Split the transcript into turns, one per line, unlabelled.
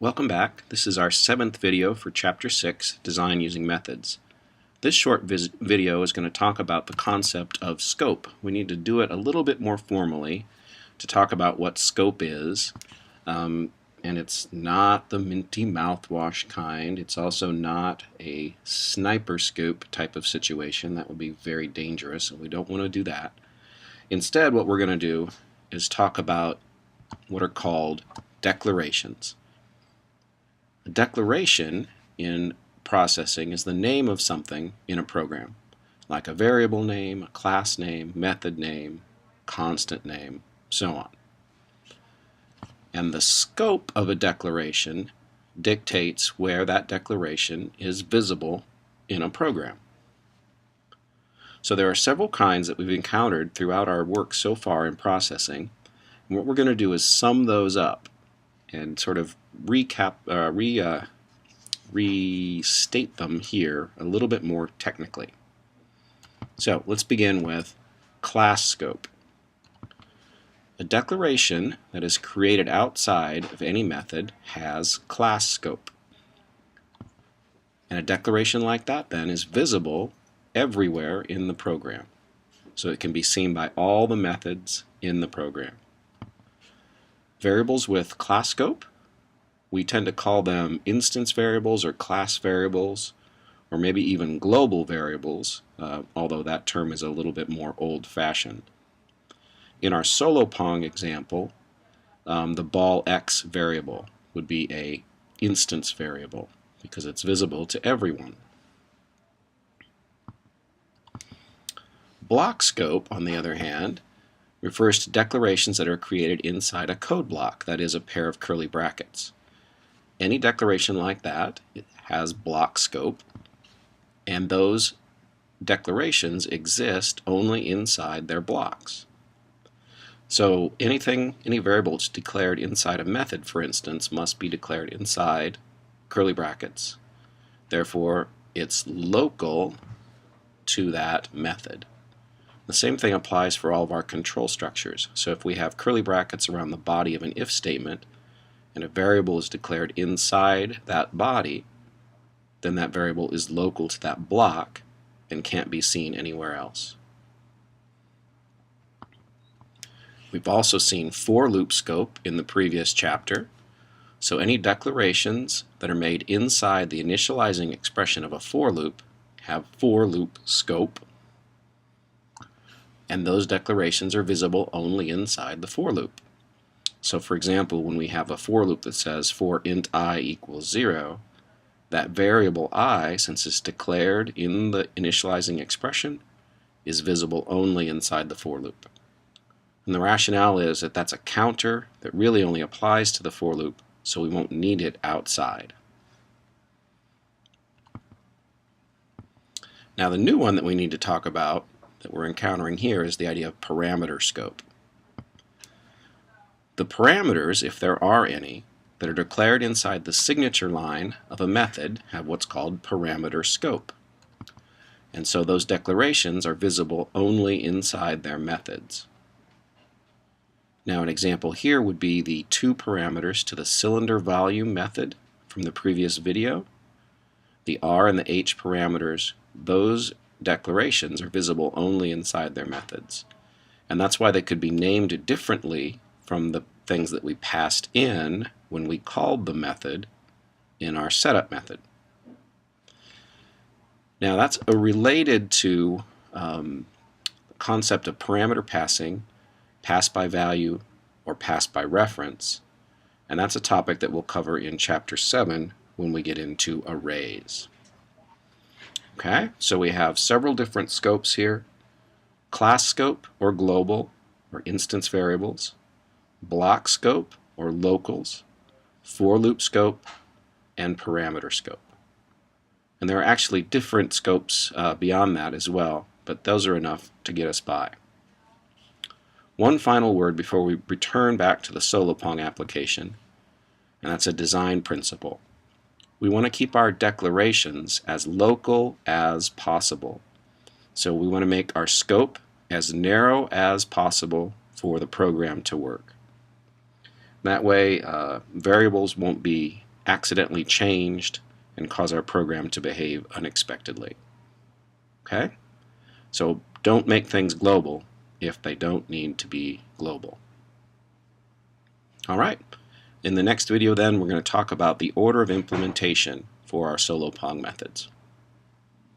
Welcome back. This is our 7th video for Chapter 6, Design Using Methods. This short video is going to talk about the concept of scope. We need to do it a little bit more formally to talk about what scope is. And it's not the minty mouthwash kind. It's also not a sniper scope type of situation. That would be very dangerous, and we don't want to do that. Instead, what we're going to do is talk about what are called declarations. A declaration in processing is the name of something in a program, like a variable name, a class name, method name, constant name, so on. And the scope of a declaration dictates where that declaration is visible in a program. So there are several kinds that we've encountered throughout our work so far in processing. And what we're going to do is sum those up and sort of restate them here a little bit more technically. So let's begin with class scope. A declaration that is created outside of any method has class scope. And a declaration like that then is visible everywhere in the program. So it can be seen by all the methods in the program. Variables with class scope, we tend to call them instance variables or class variables, or maybe even global variables, although that term is a little bit more old-fashioned. In our solo pong example, the ball X variable would be a instance variable because it's visible to everyone. Block scope, on the other hand, refers to declarations that are created inside a code block, that is, a pair of curly brackets. Any declaration like that has block scope, and those declarations exist only inside their blocks. So any variable that's declared inside a method, for instance, must be declared inside curly brackets. Therefore, it's local to that method. The same thing applies for all of our control structures. So if we have curly brackets around the body of an if statement, and a variable is declared inside that body, then that variable is local to that block and can't be seen anywhere else. We've also seen for loop scope in the previous chapter. So any declarations that are made inside the initializing expression of a for loop have for loop scope. And those declarations are visible only inside the for loop. So for example, when we have a for loop that says for int I equals 0, that variable I, since it's declared in the initializing expression, is visible only inside the for loop. And the rationale is that that's a counter that really only applies to the for loop, so we won't need it outside. Now the new one that we need to talk about that we're encountering here is the idea of parameter scope. The parameters, if there are any, that are declared inside the signature line of a method have what's called parameter scope. And so those declarations are visible only inside their methods. Now an example here would be the two parameters to the cylinder volume method from the previous video. The R and the H parameters, those declarations are visible only inside their methods. And that's why they could be named differently from the things that we passed in when we called the method in our setup method. Now that's related to the concept of parameter passing, pass by value, or pass by reference, and that's a topic that we'll cover in Chapter 7 when we get into arrays. Okay, so we have several different scopes here: class scope or global or instance variables, block scope or locals, for loop scope, and parameter scope. And there are actually different scopes beyond that as well, but those are enough to get us by. One final word before we return back to the solo pong application, and that's a design principle. We want to keep our declarations as local as possible. So we want to make our scope as narrow as possible for the program to work. That way, variables won't be accidentally changed and cause our program to behave unexpectedly. Okay? So don't make things global if they don't need to be global. All right. In the next video then, we're going to talk about the order of implementation for our solo Pong methods.